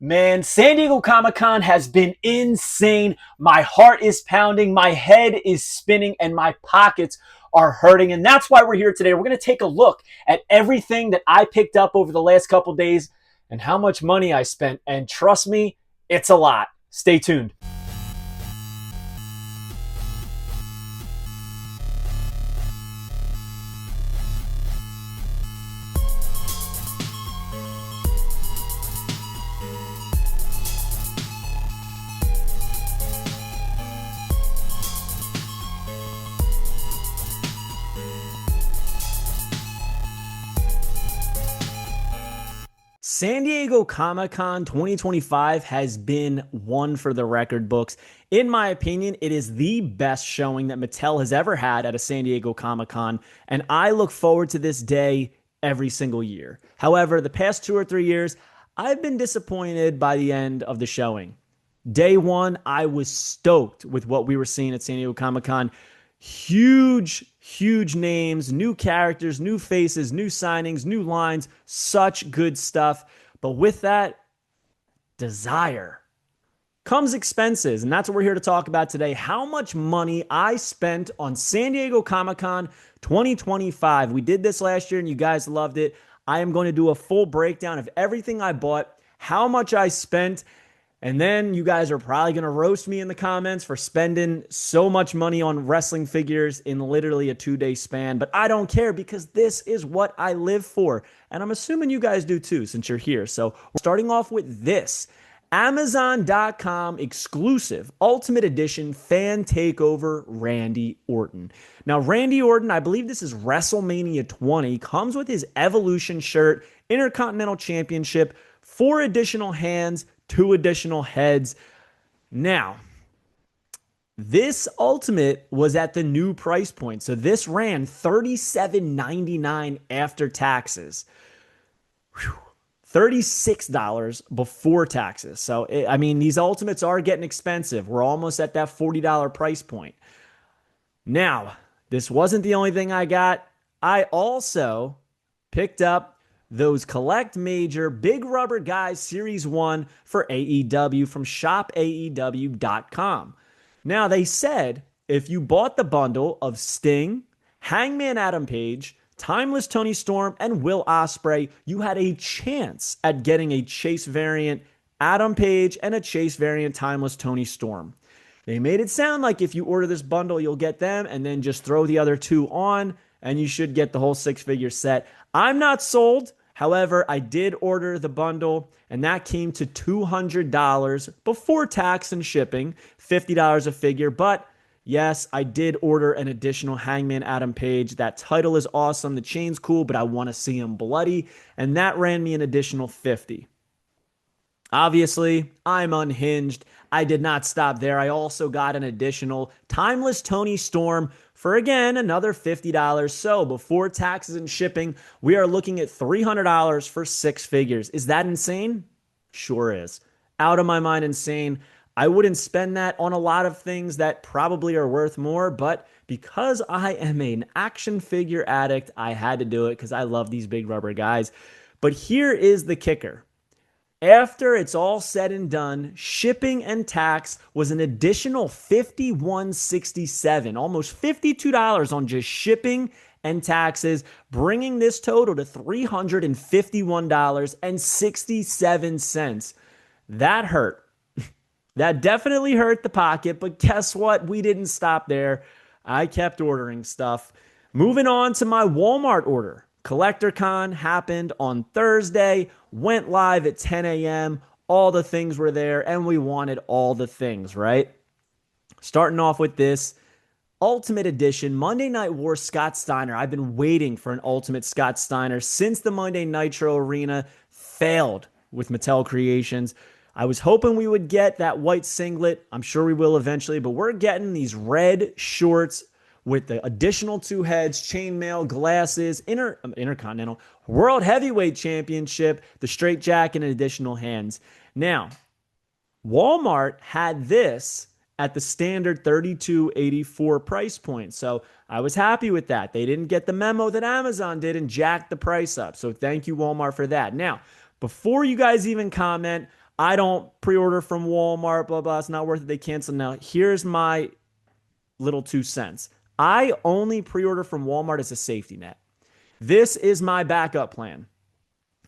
Man, San Diego Comic-Con has been insane. My heart is pounding, my head is spinning, and my pockets are hurting. And that's why we're here today. We're going to take a look at everything that I picked up over the last couple days and how much money I spent. And trust me, it's a lot. Stay tuned. San Diego Comic-Con 2025 has been one for the record books. In my opinion, it is the best showing that Mattel has ever had at a San Diego Comic-Con, and I look forward to this day every single year. However, the past 2 or 3 years, I've been disappointed by the end of the showing. Day one, I was stoked with what we were seeing at San Diego Comic-Con. Huge names, new characters, new faces, new signings, new lines, such good stuff. But with that, desire comes expenses. And that's what we're here to talk about today. How much money I spent on San Diego Comic-Con 2025. We did this last year and you guys loved it. I am going to do a full breakdown of everything I bought, how much I spent, and then you guys are probably going to roast me in the comments for spending so much money on wrestling figures in literally a 2-day span. But I don't care because this is what I live for. And I'm assuming you guys do too since you're here. So we're starting off with this. Amazon.com exclusive Ultimate Edition Fan Takeover Randy Orton. Now, Randy Orton, I believe this is WrestleMania 20, comes with his Evolution shirt, Intercontinental Championship, 4 additional hands, 2 additional heads. Now, this Ultimate was at the new price point. So this ran $37.99 after taxes. Whew. $36 before taxes. So, I mean, these Ultimates are getting expensive. We're almost at that $40 price point. Now, this wasn't the only thing I got. I also picked up those Collect Major Big Rubber Guys Series 1 for AEW from shopaew.com. Now, they said if you bought the bundle of Sting, Hangman Adam Page, Timeless Tony Storm, and Will Ospreay, you had a chance at getting a Chase variant Adam Page and a Chase variant Timeless Tony Storm. They made it sound like if you order this bundle, you'll get them and then just throw the other 2 on and you should get the whole 6-figure set. I'm not sold. However, I did order the bundle, and that came to $200 before tax and shipping, $50 a figure. But yes, I did order an additional Hangman Adam Page. That title is awesome. The chain's cool, but I want to see him bloody, and that ran me an additional $50. Obviously, I'm unhinged. I did not stop there. I also got an additional Timeless Tony Storm for, again, another $50. So before taxes and shipping, we are looking at $300 for 6 figures. Is that insane? Sure is. Out of my mind insane. I wouldn't spend that on a lot of things that probably are worth more, but because I am an action figure addict, I had to do it because I love these big rubber guys. But here is the kicker. After it's all said and done, shipping and tax was an additional $51.67, almost $52 on just shipping and taxes, bringing this total to $351.67. That hurt. That definitely hurt the pocket, but guess what? We didn't stop there. I kept ordering stuff. Moving on to my Walmart order. Collector Con happened on Thursday, went live at 10 a.m. All the things were there, and we wanted all the things, right? Starting off with this Ultimate Edition Monday Night War Scott Steiner. I've been waiting for an Ultimate Scott Steiner since the Monday Nitro Arena failed with Mattel Creations. I was hoping we would get that white singlet. I'm sure we will eventually, but we're getting these red shorts with the additional 2 heads, chainmail, glasses, Intercontinental, World Heavyweight Championship, the straight jacket, and additional hands. Now, Walmart had this at the standard $32.84 price point. So I was happy with that. They didn't get the memo that Amazon did and jacked the price up. So thank you, Walmart, for that. Now, before you guys even comment, I don't pre-order from Walmart, blah, blah. It's not worth it. They cancel. Now, here's my little 2 cents. I only pre-order from Walmart as a safety net. This is my backup plan.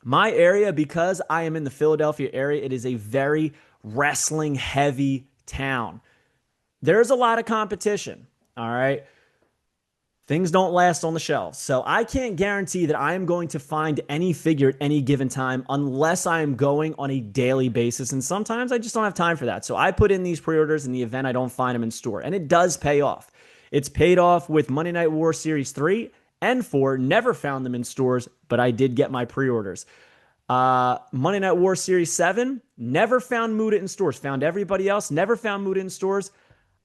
My area, because I am in the Philadelphia area, it is a very wrestling heavy town. There's a lot of competition. All right. Things don't last on the shelves. So I can't guarantee that I am going to find any figure at any given time unless I am going on a daily basis. And sometimes I just don't have time for that. So I put in these pre-orders in the event I don't find them in store. And it does pay off. It's paid off with Monday Night War Series 3 and 4. Never found them in stores, but I did get my pre-orders. Monday Night War Series 7, never found Muta in stores. Found everybody else, never found Muta in stores.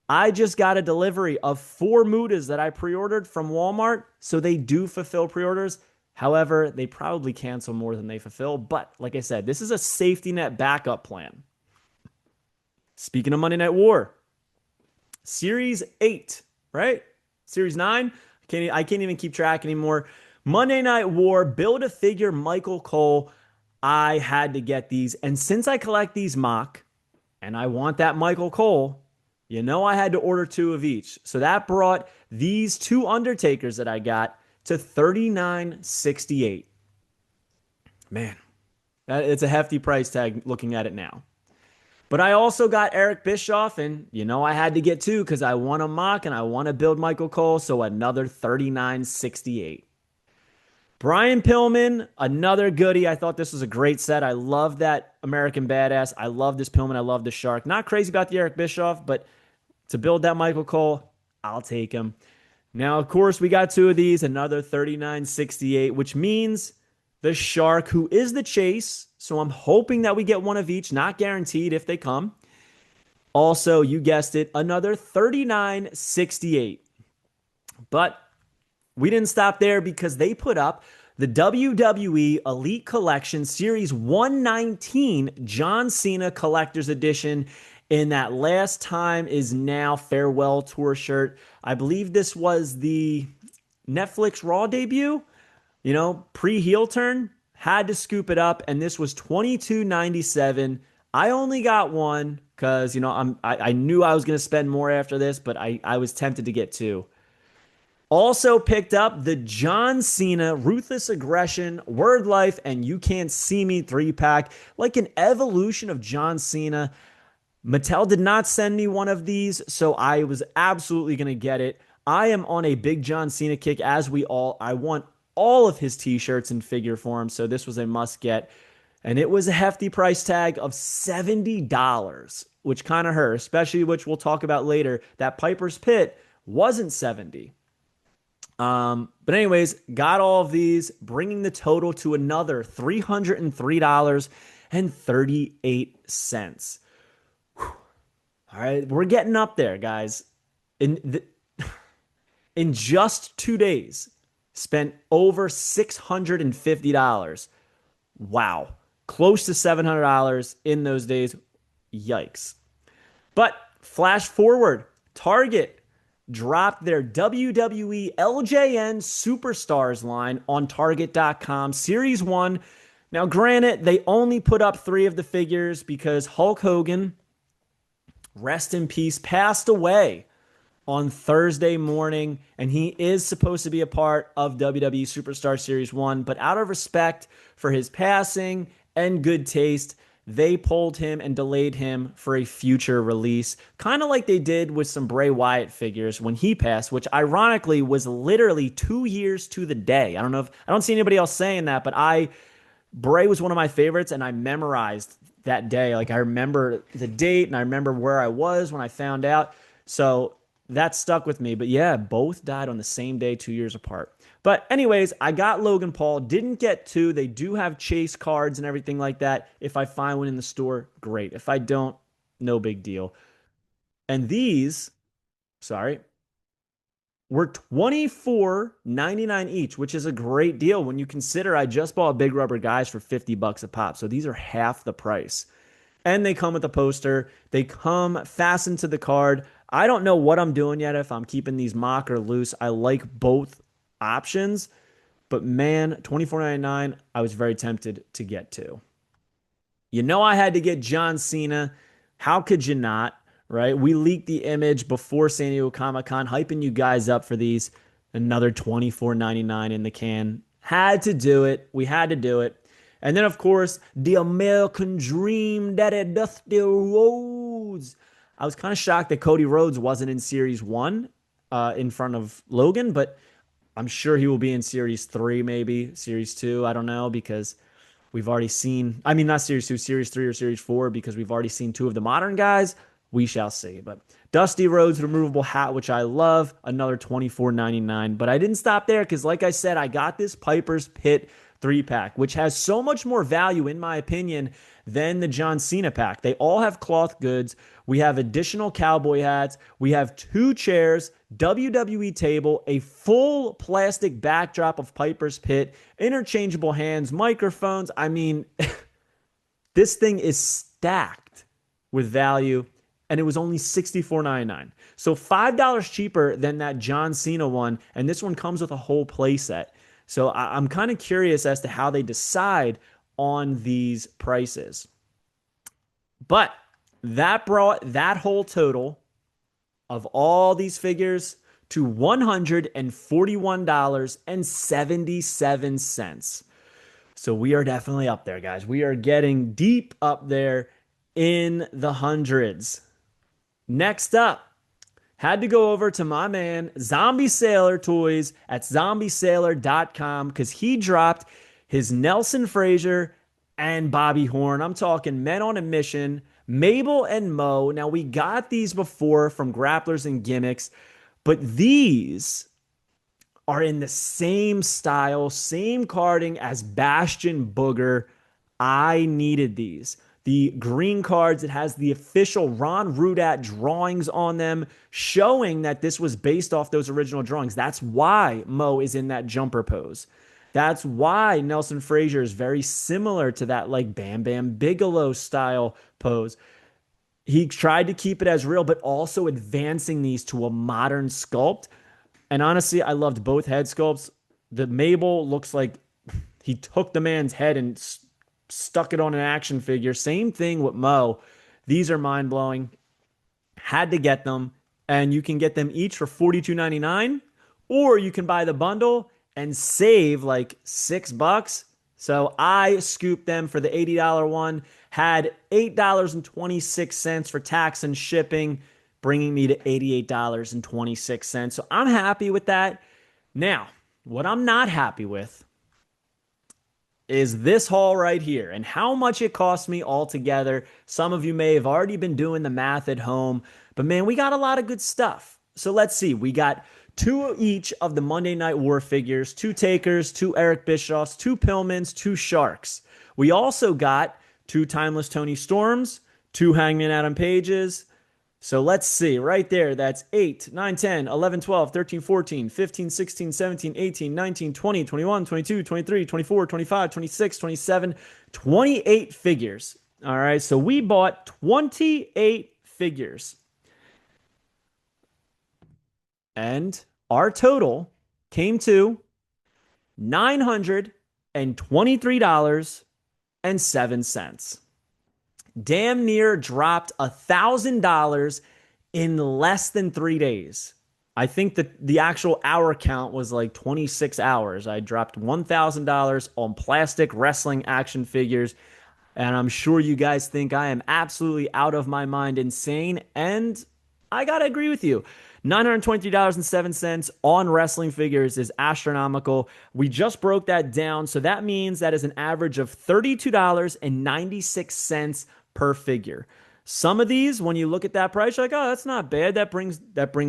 I just got a delivery of 4 Mutas that I pre-ordered from Walmart, so they do fulfill pre-orders. However, they probably cancel more than they fulfill. But like I said, this is a safety net backup plan. Speaking of Monday Night War, Series 8, right? Series 9? I can't even keep track anymore. Monday Night War, Build-A-Figure Michael Cole. I had to get these. And since I collect these mock, and I want that Michael Cole, you know I had to order 2 of each. So that brought these 2 Undertakers that I got to $39.68. Man, it's a hefty price tag looking at it now. But I also got Eric Bischoff, and you know I had to get 2 because I want to mock and I want to build Michael Cole, so another $39.68. Brian Pillman, another goodie. I thought this was a great set. I love that American Badass. I love this Pillman. I love the Shark. Not crazy about the Eric Bischoff, but to build that Michael Cole, I'll take him. Now, of course, we got 2 of these, another $39.68, which means the Shark, who is the chase. So I'm hoping that we get 1 of each, not guaranteed if they come. Also, you guessed it, another $39.68. But we didn't stop there because they put up the WWE Elite Collection Series 119 John Cena Collector's Edition in that Last Time Is Now Farewell Tour shirt. I believe this was the Netflix Raw debut, you know, pre-heel turn. Had to scoop it up, and this was $22.97. I only got 1 because, you know, I knew I was going to spend more after this, but I was tempted to get 2. Also picked up the John Cena Ruthless Aggression, Word Life, and You Can't See Me 3-pack, like an evolution of John Cena. Mattel did not send me 1 of these, so I was absolutely going to get it. I am on a big John Cena kick, as I want all of his t-shirts in figure form, so this was a must get. And it was a hefty price tag of $70, which kind of hurt, especially, which we'll talk about later, that Piper's Pit wasn't $70. But anyways, got all of these, bringing the total to another $303.38. All right, we're getting up there, guys. In just 2 days, spent over $650. Wow. Close to $700 in those days. Yikes. But flash forward, Target dropped their WWE LJN Superstars line on Target.com, Series 1. Now, granted, they only put up 3 of the figures because Hulk Hogan, rest in peace, passed away on Thursday morning, and he is supposed to be a part of WWE Superstar Series 1, but out of respect for his passing and good taste, they pulled him and delayed him for a future release, kind of like they did with some Bray Wyatt figures when he passed, which ironically was literally 2 years to the day. I don't see anybody else saying that, but Bray was one of my favorites, and I memorized that day. Like, I remember the date, and I remember where I was when I found out. So that stuck with me. But yeah, both died on the same day, 2 years apart. But anyways, I got Logan Paul. Didn't get 2. They do have chase cards and everything like that. If I find one in the store, great. If I don't, no big deal. And these, were $24.99 each, which is a great deal when you consider I just bought Big Rubber Guys for $50 a pop. So these are half the price. And they come with a poster. They come fastened to the card. I don't know what I'm doing yet, if I'm keeping these mock or loose. I like both options, but man, $24.99, I was very tempted to get 2. You know, I had to get John Cena. How could you not? Right? We leaked the image before San Diego Comic Con, hyping you guys up for these. Another 24.99 in the can. Had to do it. We had to do it. And then, of course, the American Dream, Daddy Dusty Rhodes. I was kind of shocked that Cody Rhodes wasn't in Series 1 in front of Logan, but I'm sure he will be in Series 3, maybe Series 2. I don't know, because we've already seen, I mean, not Series 2, Series 3 or Series 4, because we've already seen two of the modern guys. We shall see. But Dusty Rhodes removable hat, which I love, another 24.99. But I didn't stop there because, like I said, I got this Piper's Pit 3-pack, which has so much more value, in my opinion, than the John Cena pack. They all have cloth goods. We have additional cowboy hats. We have 2 chairs, WWE table, a full plastic backdrop of Piper's Pit, interchangeable hands, microphones. I mean, this thing is stacked with value, and it was only $64.99. So $5 cheaper than that John Cena one, and this one comes with a whole playset. So I'm kind of curious as to how they decide on these prices. But that brought that whole total of all these figures to $141.77. So we are definitely up there, guys. We are getting deep up there in the hundreds. Next up, had to go over to my man, Zombie Sailor Toys at zombiesailor.com, because he dropped his Nelson Frazier and Bobby Horn. I'm talking Men on a Mission, Mabel and Mo. Now, we got these before from Grapplers and Gimmicks, but these are in the same style, same carding as Bastion Booger. I needed these. The green cards, it has the official Ron Rudat drawings on them, showing that this was based off those original drawings. That's why Mo is in that jumper pose. That's why Nelson Frazier is very similar to that, like, Bam Bam Bigelow style pose. He tried to keep it as real, but also advancing these to a modern sculpt. And honestly, I loved both head sculpts. The Mabel looks like he took the man's head and stuck it on an action figure. Same thing with Mo. These are mind-blowing. Had to get them. And you can get them each for $42.99, or you can buy the bundle and save like $6. So I scooped them for the $80 one, had $8.26 for tax and shipping, bringing me to $88.26. So I'm happy with that. Now, what I'm not happy with is this haul right here and how much it cost me altogether. Some of you may have already been doing the math at home, but man, we got a lot of good stuff. So let's see. We got 2 each of the Monday Night War figures, 2 Takers, 2 Eric Bischoffs, 2 Pillmans, 2 Sharks. We also got 2 Timeless Tony Storms, 2 Hangman Adam Pages. So let's see, right there, that's 8, 9, 10, 11, 12, 13, 14, 15, 16, 17, 18, 19, 20, 21, 22, 23, 24, 25, 26, 27, 28 figures. All right, so we bought 28 figures. And our total came to $923.07. Damn near dropped $1,000 in less than 3 days. I think that the actual hour count was like 26 hours. I dropped $1,000 on plastic wrestling action figures. And I'm sure you guys think I am absolutely out of my mind insane. And I got to agree with you. $923.07 on wrestling figures is astronomical. We just broke that down. So that means that is an average of $32.96 per figure. Some of these, when you look at that price, you're like, oh, that's not bad. That brings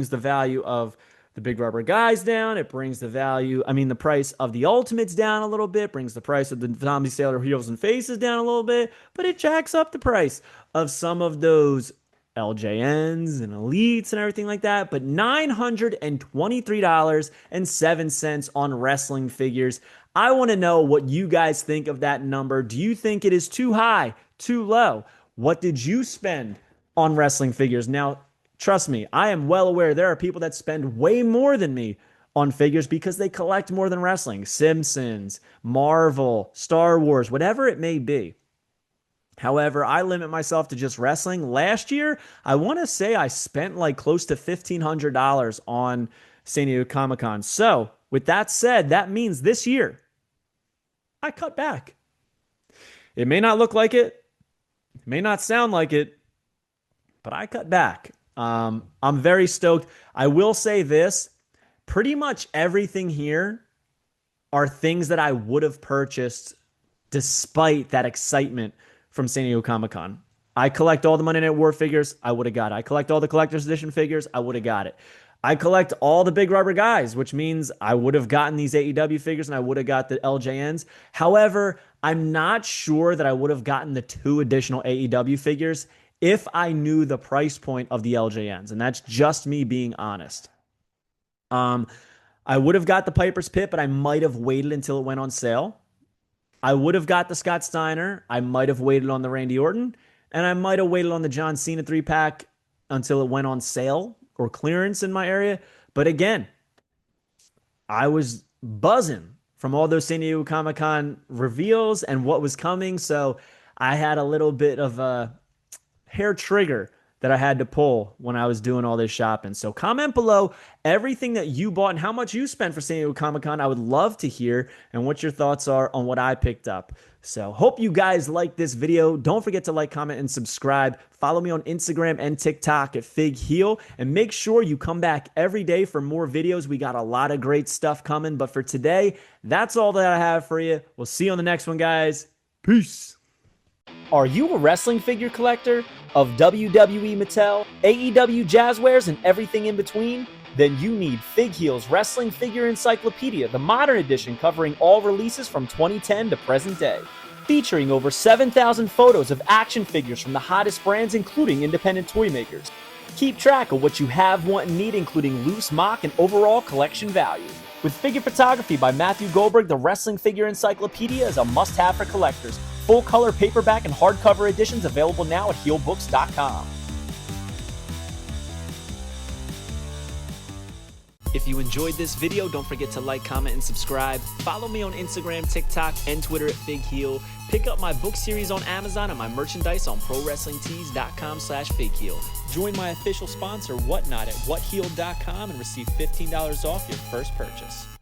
the value of the big rubber guys down. It brings the price of the Ultimates down a little bit, brings the price of the Zombie Sailor Heels and Faces down a little bit, but it jacks up the price of some of those LJNs and Elites and everything like that. But $923.07 on wrestling figures. I want to know what you guys think of that number. Do you think it is too high, too low? What did you spend on wrestling figures? Now, trust me, I am well aware there are people that spend way more than me on figures because they collect more than wrestling. Simpsons, Marvel, Star Wars, whatever it may be. However, I limit myself to just wrestling. Last year, I want to say I spent like close to $1,500 on San Diego Comic-Con. So, with that said, that means this year, I cut back. It may not look like it, may not sound like it, but I cut back. I'm very stoked. I will say this, pretty much everything here are things that I would have purchased despite that excitement from San Diego Comic-Con. I collect all the Monday Night War figures, I would have got it. I collect all the collector's edition figures, I would have got it. I collect all the big rubber guys, which means I would have gotten these AEW figures and I would have got the LJNs. However, I'm not sure that I would have gotten the 2 additional AEW figures if I knew the price point of the LJNs. And that's just me being honest. I would have got the Piper's Pit, but I might have waited until it went on sale. I would have got the Scott Steiner. I might have waited on the Randy Orton. And I might have waited on the John Cena 3-pack until it went on sale or clearance in my area. But again, I was buzzing from all those San Diego Comic-Con reveals and what was coming. So I had a little bit of a hair trigger that I had to pull when I was doing all this shopping. So comment below everything that you bought and how much you spent for San Diego Comic-Con. I would love to hear and what your thoughts are on what I picked up. So hope you guys like this video. Don't forget to like, comment, and subscribe. Follow me on Instagram and TikTok at FigHeal. And make sure you come back every day for more videos. We got a lot of great stuff coming. But for today, that's all that I have for you. We'll see you on the next one, guys. Peace. Are you a wrestling figure collector of WWE, Mattel, AEW, Jazzwares, and everything in between? Then you need FigHeal's Wrestling Figure Encyclopedia, the modern edition covering all releases from 2010 to present day. Featuring over 7,000 photos of action figures from the hottest brands, including independent toy makers. Keep track of what you have, want, and need, including loose, mock, and overall collection value. With figure photography by Matthew Goldberg, the Wrestling Figure Encyclopedia is a must-have for collectors. Full color paperback and hardcover editions available now at healbooks.com. If you enjoyed this video, don't forget to like, comment, and subscribe. Follow me on Instagram, TikTok, and Twitter at FigHeal. Pick up my book series on Amazon and my merchandise on ProWrestlingTees.com/FigHeal. Join my official sponsor, Whatnot, at WhatHeal.com and receive $15 off your first purchase.